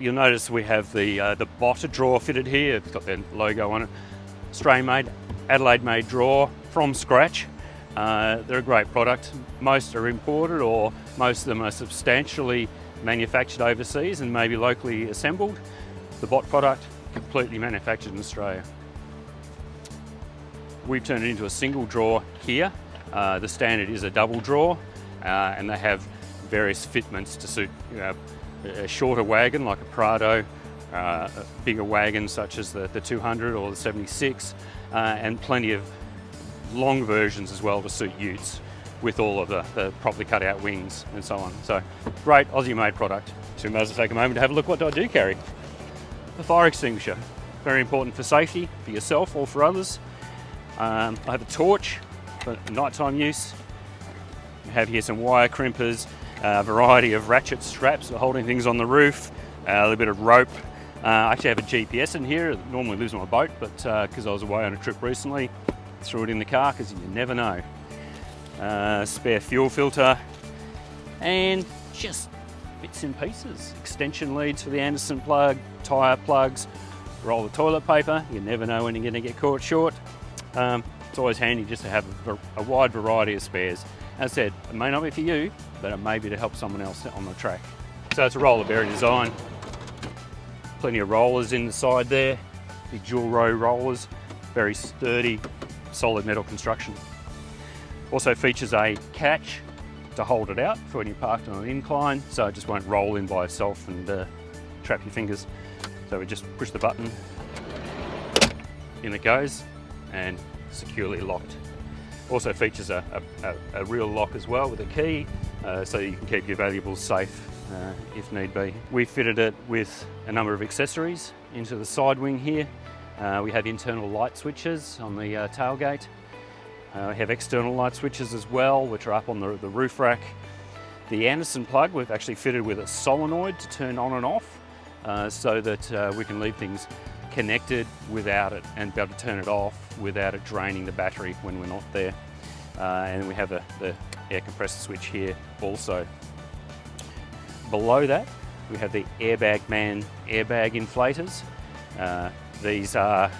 You'll notice we have the Bott drawer fitted here. It's got their logo on it. Australian-made, Adelaide-made drawer from scratch. They're a great product. Most are imported, or most of them are substantially manufactured overseas and maybe locally assembled. The Bott product, completely manufactured in Australia. We've turned it into a single drawer here. The standard is a double drawer, and they have various fitments to suit a shorter wagon like a Prado, a bigger wagon such as the 200 or the 76, and plenty of long versions as well to suit utes with all of the properly cut out wings and so on. So great Aussie made product. So we might as well take a moment to have a look what I do carry. The fire extinguisher, very important for safety, for yourself or for others. I have a torch for nighttime use. We have here some wire crimpers, a variety of ratchet straps for holding things on the roof, a little bit of rope. I actually have a GPS in here. It normally lives on my boat, but because I was away on a trip recently, threw it in the car because you never know. Spare fuel filter, and just bits and pieces. Extension leads for the Anderson plug, tyre plugs, roll of toilet paper. You never know when you're going to get caught short. It's always handy just to have a wide variety of spares. As I said, it may not be for you, but it may be to help someone else on the track. So it's a roller bearing design. Plenty of rollers in the side there, big dual row rollers, very sturdy, solid metal construction. Also features a catch to hold it out for when you're parked on an incline, so it just won't roll in by itself and trap your fingers. So we just push the button, in it goes, and securely locked. Also features a real lock as well with a key, so you can keep your valuables safe if need be. We fitted it with a number of accessories into the side wing here. We have internal light switches on the tailgate. We have external light switches as well, which are up on the roof rack. The Anderson plug we've actually fitted with a solenoid to turn on and off, so that we can leave things connected without it and be able to turn it off without it draining the battery when we're not there. And we have the air compressor switch here also. Below that, we have the Airbag Man airbag inflators. These are,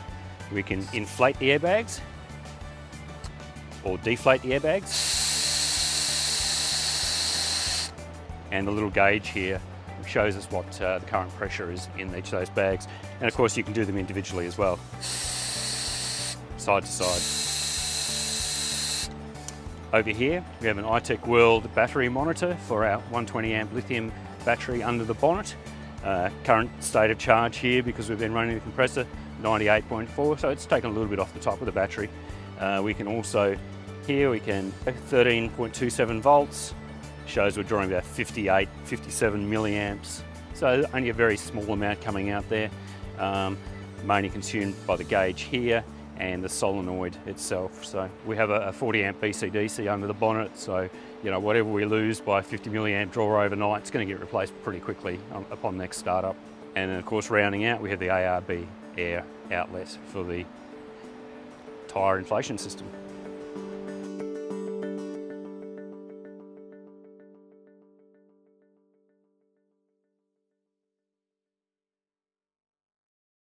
we can inflate the airbags or deflate the airbags. And the little gauge here shows us what the current pressure is in each of those bags. And of course you can do them individually as well, side to side. Over here we have an iTech World battery monitor for our 120 amp lithium battery under the bonnet. Current state of charge here, because we've been running the compressor, 98.4, so it's taken a little bit off the top of the battery. We can also, here we can 13.27 volts, shows we're drawing about 58, 57 milliamps. So only a very small amount coming out there, mainly consumed by the gauge here and the solenoid itself. So we have a 40 amp BCDC under the bonnet, so you know, whatever we lose by 50 milliamp draw overnight, it's going to get replaced pretty quickly upon next startup. And then of course, rounding out, we have the ARB air outlet for the tyre inflation system.